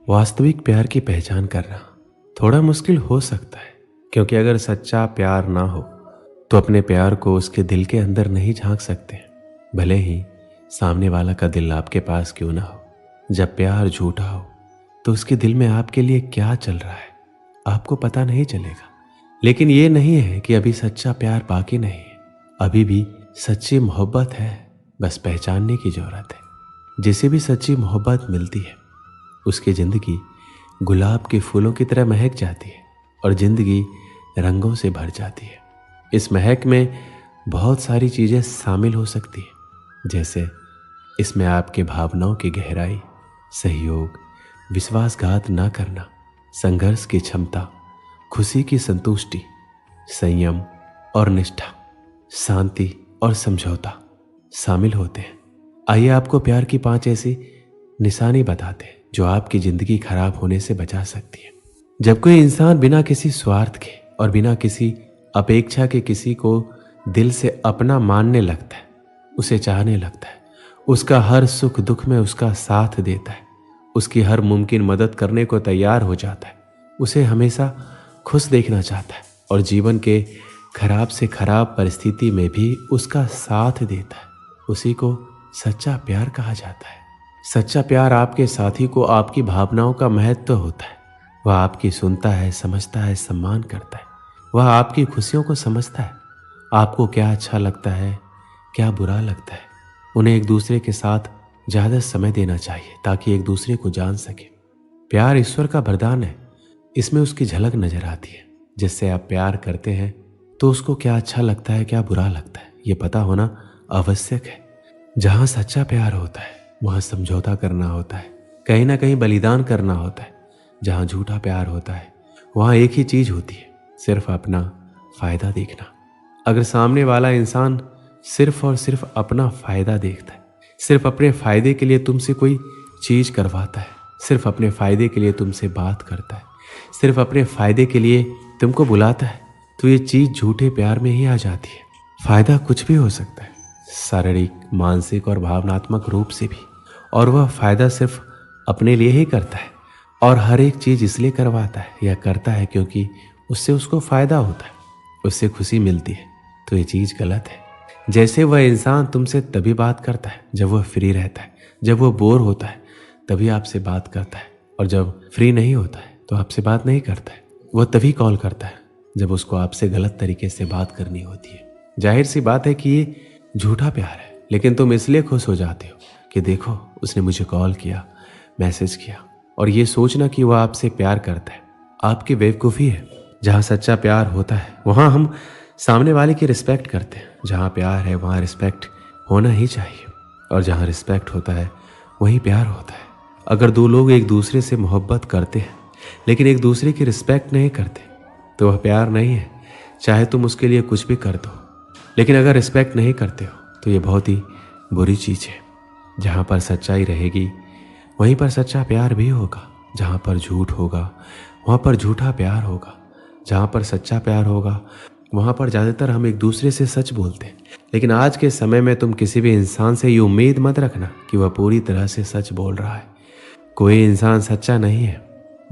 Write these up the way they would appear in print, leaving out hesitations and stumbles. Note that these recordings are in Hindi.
वास्तविक प्यार की पहचान करना थोड़ा मुश्किल हो सकता है, क्योंकि अगर सच्चा प्यार ना हो तो अपने प्यार को उसके दिल के अंदर नहीं झांक सकते, भले ही सामने वाला का दिल आपके पास क्यों ना हो। जब प्यार झूठा हो तो उसके दिल में आपके लिए क्या चल रहा है आपको पता नहीं चलेगा। लेकिन ये नहीं है कि अभी सच्चा प्यार बाकी नहीं है, अभी भी सच्ची मोहब्बत है, बस पहचानने की जरूरत है। जिसे भी सच्ची मोहब्बत मिलती है उसकी जिंदगी गुलाब के फूलों की तरह महक जाती है और जिंदगी रंगों से भर जाती है। इस महक में बहुत सारी चीजें शामिल हो सकती है, जैसे इसमें आपके भावनाओं की गहराई, सहयोग, विश्वासघात ना करना, संघर्ष की क्षमता, खुशी की संतुष्टि, संयम और निष्ठा, शांति और समझौता शामिल होते हैं। आइए आपको प्यार की 5 ऐसी निशानी बताते हैं जो आपकी जिंदगी खराब होने से बचा सकती है। जब कोई इंसान बिना किसी स्वार्थ के और बिना किसी अपेक्षा के किसी को दिल से अपना मानने लगता है, उसे चाहने लगता है, उसका हर सुख दुख में उसका साथ देता है, उसकी हर मुमकिन मदद करने को तैयार हो जाता है, उसे हमेशा खुश देखना चाहता है और जीवन के खराब से खराब परिस्थिति में भी उसका साथ देता है, उसी को सच्चा प्यार कहा जाता है। सच्चा प्यार आपके साथी को आपकी भावनाओं का महत्व होता है। वह आपकी सुनता है, समझता है, सम्मान करता है। वह आपकी खुशियों को समझता है, आपको क्या अच्छा लगता है, क्या बुरा लगता है। उन्हें एक दूसरे के साथ ज़्यादा समय देना चाहिए ताकि एक दूसरे को जान सके। प्यार ईश्वर का वरदान है, इसमें उसकी झलक नजर आती है। जिससे आप प्यार करते हैं तो उसको क्या अच्छा लगता है, क्या बुरा लगता है, ये पता होना आवश्यक है। जहाँ सच्चा प्यार होता है वहाँ समझौता करना होता है, कहीं ना कहीं बलिदान करना होता है। जहाँ झूठा प्यार होता है वहाँ एक ही चीज होती है, सिर्फ अपना फायदा देखना। अगर सामने वाला इंसान सिर्फ और सिर्फ अपना फायदा देखता है, सिर्फ अपने फायदे के लिए तुमसे कोई चीज करवाता है, सिर्फ अपने फायदे के लिए तुमसे बात करता है, सिर्फ अपने फायदे के लिए तुमको बुलाता है, तो ये चीज झूठे प्यार में ही आ जाती है। फायदा कुछ भी हो सकता है, शारीरिक, मानसिक और भावनात्मक रूप से भी, और वह फायदा सिर्फ अपने लिए ही करता है और हर एक चीज इसलिए करवाता है या करता है क्योंकि उससे उसको फायदा होता है, उससे खुशी मिलती है। तो ये चीज गलत है। जैसे वह इंसान तुमसे तभी बात करता है जब वह फ्री रहता है, जब वह बोर होता है तभी आपसे बात करता है, और जब फ्री नहीं होता है तो आपसे बात नहीं करता है। वह तभी कॉल करता है जब उसको आपसे गलत तरीके से बात करनी होती है। जाहिर सी बात है कि ये झूठा प्यार है, लेकिन तुम इसलिए खुश हो जाते हो कि देखो उसने मुझे कॉल किया, मैसेज किया, और ये सोचना कि वह आपसे प्यार करता है आपकी बेवकूफ़ी है। जहाँ सच्चा प्यार होता है वहाँ हम सामने वाले की रिस्पेक्ट करते हैं। जहाँ प्यार है वहाँ रिस्पेक्ट होना ही चाहिए, और जहाँ रिस्पेक्ट होता है वहीं प्यार होता है। अगर दो लोग एक दूसरे से मोहब्बत करते हैं लेकिन एक दूसरे की रिस्पेक्ट नहीं करते तो वह प्यार नहीं है, चाहे तुम उसके लिए कुछ भी कर दो। लेकिन अगर रिस्पेक्ट नहीं करते हो तो ये बहुत ही बुरी चीज़ है। जहाँ पर सच्चाई रहेगी वहीं पर सच्चा प्यार भी होगा, जहाँ पर झूठ होगा वहाँ पर झूठा प्यार होगा। जहाँ पर सच्चा प्यार होगा वहाँ पर ज़्यादातर हम एक दूसरे से सच बोलते हैं, लेकिन आज के समय में तुम किसी भी इंसान से ये उम्मीद मत रखना कि वह पूरी तरह से सच बोल रहा है। कोई इंसान सच्चा नहीं है,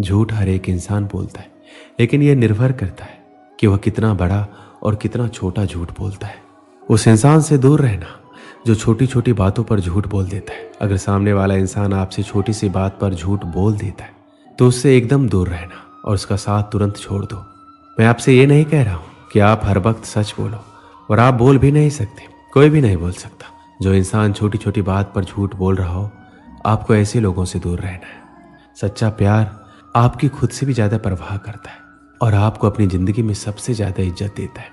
झूठ हर एक इंसान बोलता है, लेकिन यह निर्भर करता है कि वह कितना बड़ा और कितना छोटा झूठ बोलता है। उस इंसान से दूर रहना जो छोटी छोटी बातों पर झूठ बोल देता है। अगर सामने वाला इंसान आपसे छोटी सी बात पर झूठ बोल देता है तो उससे एकदम दूर रहना और उसका साथ तुरंत छोड़ दो। मैं आपसे ये नहीं कह रहा हूँ कि आप हर वक्त सच बोलो, और आप बोल भी नहीं सकते, कोई भी नहीं बोल सकता। जो इंसान छोटी छोटी बात पर झूठ बोल रहा हो, आपको ऐसे लोगों से दूर रहना है। सच्चा प्यार आपकी खुद से भी ज़्यादा परवाह करता है और आपको अपनी ज़िंदगी में सबसे ज़्यादा इज्जत देता है।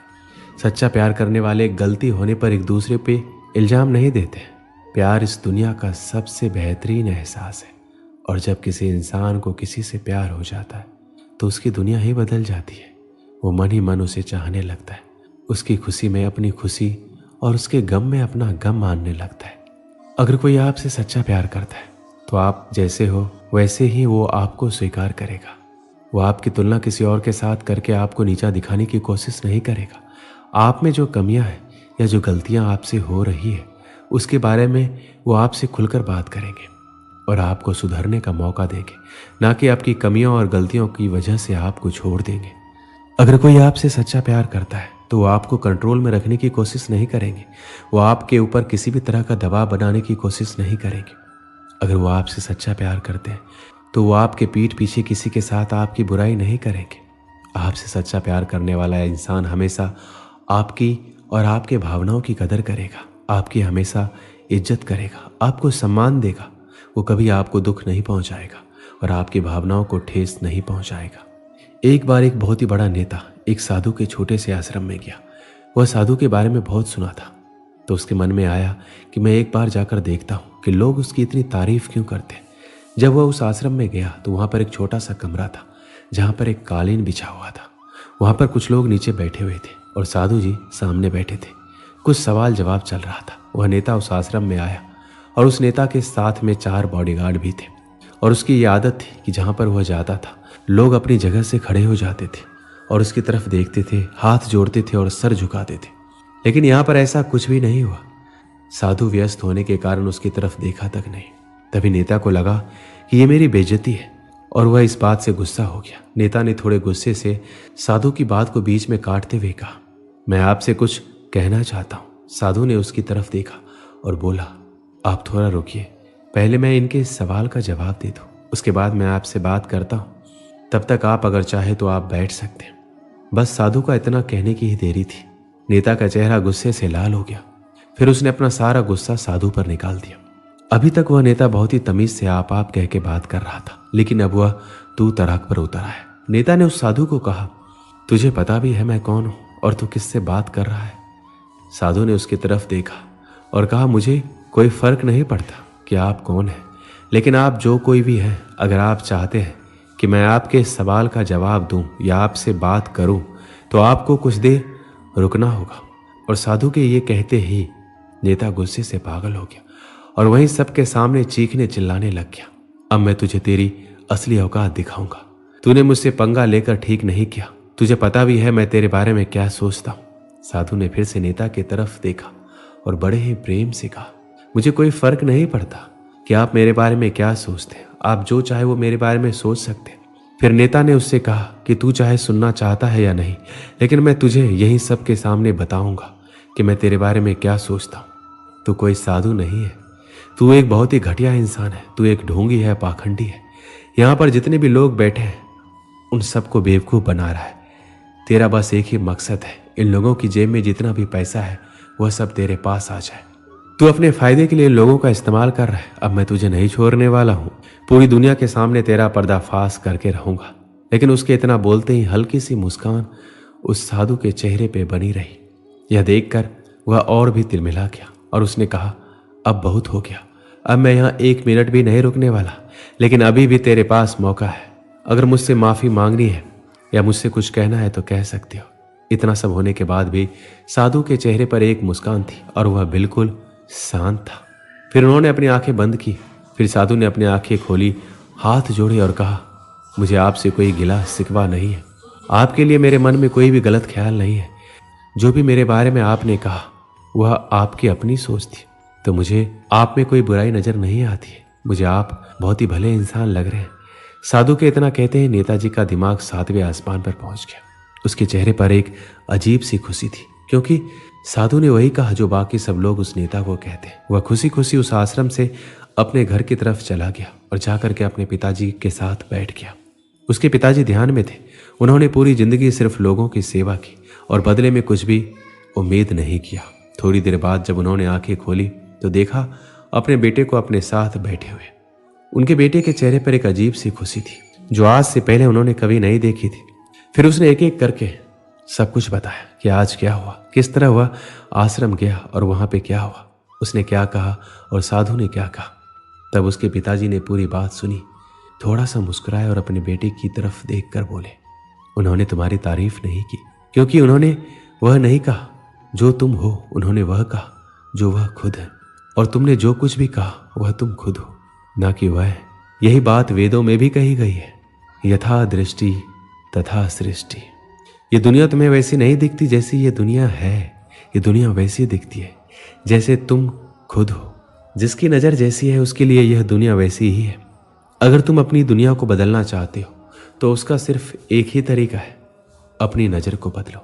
सच्चा प्यार करने वाले गलती होने पर एक दूसरे पे इल्ज़ाम नहीं देते। प्यार इस दुनिया का सबसे बेहतरीन एहसास है, और जब किसी इंसान को किसी से प्यार हो जाता है तो उसकी दुनिया ही बदल जाती है। वो मन ही मन उसे चाहने लगता है, उसकी खुशी में अपनी खुशी और उसके गम में अपना गम मानने लगता है। अगर कोई आपसे सच्चा प्यार करता है तो आप जैसे हो वैसे ही वो आपको स्वीकार करेगा। वो आपकी तुलना किसी और के साथ करके आपको नीचा दिखाने की कोशिश नहीं करेगा। आप में जो कमियां हैं या जो गलतियां आपसे हो रही है उसके बारे में वो आपसे खुलकर बात करेंगे, और आपको सुधरने का मौका देंगे, ना कि आपकी कमियों और गलतियों की वजह से आपको छोड़ देंगे। अगर कोई आपसे सच्चा प्यार करता है तो वो आपको कंट्रोल में रखने की कोशिश नहीं करेंगे, वो आपके ऊपर किसी भी तरह का दबाव बनाने की कोशिश नहीं करेंगे। अगर वो आपसे सच्चा प्यार करते हैं तो वो आपके पीठ पीछे किसी के साथ आपकी बुराई नहीं करेंगे। आपसे सच्चा प्यार करने वाला इंसान हमेशा आपकी और आपके भावनाओं की कदर करेगा, आपकी हमेशा इज्जत करेगा, आपको सम्मान देगा। वो कभी आपको दुख नहीं पहुंचाएगा और आपकी भावनाओं को ठेस नहीं पहुंचाएगा। एक बार एक बहुत ही बड़ा नेता एक साधु के छोटे से आश्रम में गया। वह साधु के बारे में बहुत सुना था, तो उसके मन में आया कि मैं एक बार जाकर देखता हूँ कि लोग उसकी इतनी तारीफ क्यों करते हैं। जब वह उस आश्रम में गया तो वहाँ पर एक छोटा सा कमरा था जहाँ पर एक कालीन बिछा हुआ था। वहाँ पर कुछ लोग नीचे बैठे हुए थे और साधु जी सामने बैठे थे। कुछ सवाल जवाब चल रहा था। वह नेता उस आश्रम में आया और उस नेता के साथ में 4 बॉडीगार्ड भी थे और उसकी ये आदत थी कि जहाँ पर वह जाता था लोग अपनी जगह से खड़े हो जाते थे और उसकी तरफ देखते थे, हाथ जोड़ते थे और सर झुकाते थे। लेकिन यहाँ पर ऐसा कुछ भी नहीं हुआ। साधु व्यस्त होने के कारण उसकी तरफ देखा तक नहीं। तभी नेता को लगा कि ये मेरी बेइज्जती है और वह इस बात से गुस्सा हो गया। नेता ने थोड़े गुस्से से साधु की बात को बीच में काटते हुए कहा, मैं आपसे कुछ कहना चाहता हूँ। साधु ने उसकी तरफ देखा और बोला, आप थोड़ा रुकिए, पहले मैं इनके इस सवाल का जवाब दे दूँ, उसके बाद मैं आपसे बात करता हूँ। तब तक आप अगर चाहे तो आप बैठ सकते हैं। बस साधु का इतना कहने की ही देरी थी। नेता का चेहरा गुस्से से लाल हो गया। फिर उसने अपना सारा गुस्सा साधु पर निकाल दिया। अभी तक वह नेता बहुत ही तमीज से आप कह के बात कर रहा था, लेकिन अब वह तू तड़ाक पर उतर आया। नेता ने उस साधु को कहा, तुझे पता भी है मैं कौन हूं और तू किससे बात कर रहा है? साधु ने उसकी तरफ देखा और कहा, मुझे कोई फर्क नहीं पड़ता कि आप कौन हैं, लेकिन आप जो कोई भी हैं, अगर आप चाहते हैं कि मैं आपके इस सवाल का जवाब दूं या आपसे बात करूं तो आपको कुछ देर रुकना होगा। और साधु के ये कहते ही नेता गुस्से से पागल हो गया और वहीं सबके सामने चीखने चिल्लाने लग गया, अब मैं तुझे तेरी असली औकात दिखाऊंगा। तूने मुझसे पंगा लेकर ठीक नहीं किया, तुझे पता भी है मैं तेरे बारे में क्या सोचता हूं। साधु ने फिर से नेता की तरफ देखा और बड़े ही प्रेम से कहा, मुझे कोई फर्क नहीं पड़ता कि आप मेरे बारे में क्या सोचते हैं, आप जो चाहे वो मेरे बारे में सोच सकते हैं। फिर नेता ने उससे कहा कि तू चाहे सुनना चाहता है या नहीं, लेकिन मैं तुझे यही सबके सामने बताऊंगा कि मैं तेरे बारे में क्या सोचता हूं। तू कोई साधु नहीं है, तू एक बहुत ही घटिया इंसान है, तू एक ढोंगी है, पाखंडी है। यहाँ पर जितने भी लोग बैठे हैं उन सबको बेवकूफ़ बना रहा है। तेरा बस एक ही मकसद है, इन लोगों की जेब में जितना भी पैसा है वह सब तेरे पास आ जाए। तू अपने फायदे के लिए लोगों का इस्तेमाल कर रहा है। अब मैं तुझे नहीं छोड़ने वाला हूँ, पूरी दुनिया के सामने तेरा पर्दाफाश करके रहूंगा। लेकिन उसके इतना बोलते ही हल्की सी मुस्कान उस साधु के चेहरे पे बनी रही। यह देखकर वह और भी तिलमिला गया और उसने कहा, अब बहुत हो गया, अब मैं यहाँ 1 मिनट भी नहीं रुकने वाला, लेकिन अभी भी तेरे पास मौका है। अगर मुझसे माफ़ी मांगनी है या मुझसे कुछ कहना है तो कह सकते हो। इतना सब होने के बाद भी साधु के चेहरे पर एक मुस्कान थी और वह बिल्कुल शांत था। फिर उन्होंने अपनी आंखें बंद की। फिर साधु ने अपनी आंखें खोली, हाथ जोड़े और कहा, मुझे आपसे कोई गिला शिकवा नहीं है, आपके लिए मेरे मन में कोई भी गलत ख्याल नहीं है। जो भी मेरे बारे में आपने कहा वह आपकी अपनी सोच थी, तो मुझे आप में कोई बुराई नजर नहीं आती है। मुझे आप बहुत ही भले इंसान लग रहे हैं। साधु के इतना कहते ही नेताजी का दिमाग 7वें आसमान पर पहुंच गया। उसके चेहरे पर एक अजीब सी खुशी थी, क्योंकि साधु ने वही कहा जो बाकी सब लोग उस नेता को कहते हैं। वह खुशी खुशी उस आश्रम से अपने घर की तरफ चला गया और जाकर के अपने पिताजी के साथ बैठ गया। उसके पिताजी ध्यान में थे। उन्होंने पूरी जिंदगी सिर्फ लोगों की सेवा की और बदले में कुछ भी उम्मीद नहीं किया। थोड़ी देर बाद जब उन्होंने आंखें खोली तो देखा अपने बेटे को अपने साथ बैठे हुए। उनके बेटे के चेहरे पर एक अजीब सी खुशी थी जो आज से पहले उन्होंने कभी नहीं देखी थी। फिर उसने एक एक करके सब कुछ बताया कि आज क्या हुआ, किस तरह वह आश्रम गया और वहां पे क्या हुआ, उसने क्या कहा और साधु ने क्या कहा। तब उसके पिताजी ने पूरी बात सुनी, थोड़ा सा मुस्कुराए और अपने बेटे की तरफ देखकर बोले, उन्होंने तुम्हारी तारीफ नहीं की, क्योंकि उन्होंने वह नहीं कहा जो तुम हो, उन्होंने वह कहा जो वह खुद है, और तुमने जो कुछ भी कहा वह तुम खुद हो, ना कि वह। यही बात वेदों में भी कही गई है, यथा दृष्टि तथा सृष्टि। ये दुनिया तुम्हें वैसी नहीं दिखती जैसी ये दुनिया है, ये दुनिया वैसी दिखती है जैसे तुम खुद हो। जिसकी नज़र जैसी है उसके लिए यह दुनिया वैसी ही है। अगर तुम अपनी दुनिया को बदलना चाहते हो तो उसका सिर्फ एक ही तरीका है, अपनी नज़र को बदलो।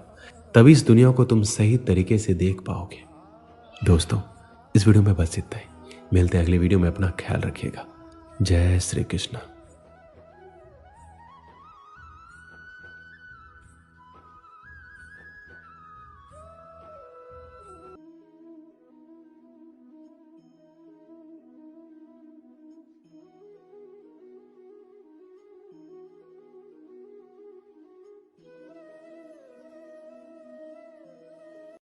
तभी इस दुनिया को तुम सही तरीके से देख पाओगे। दोस्तों, इस वीडियो में बस इतना ही। मिलते हैं अगली वीडियो में। अपना ख्याल रखिएगा। जय श्री कृष्ण।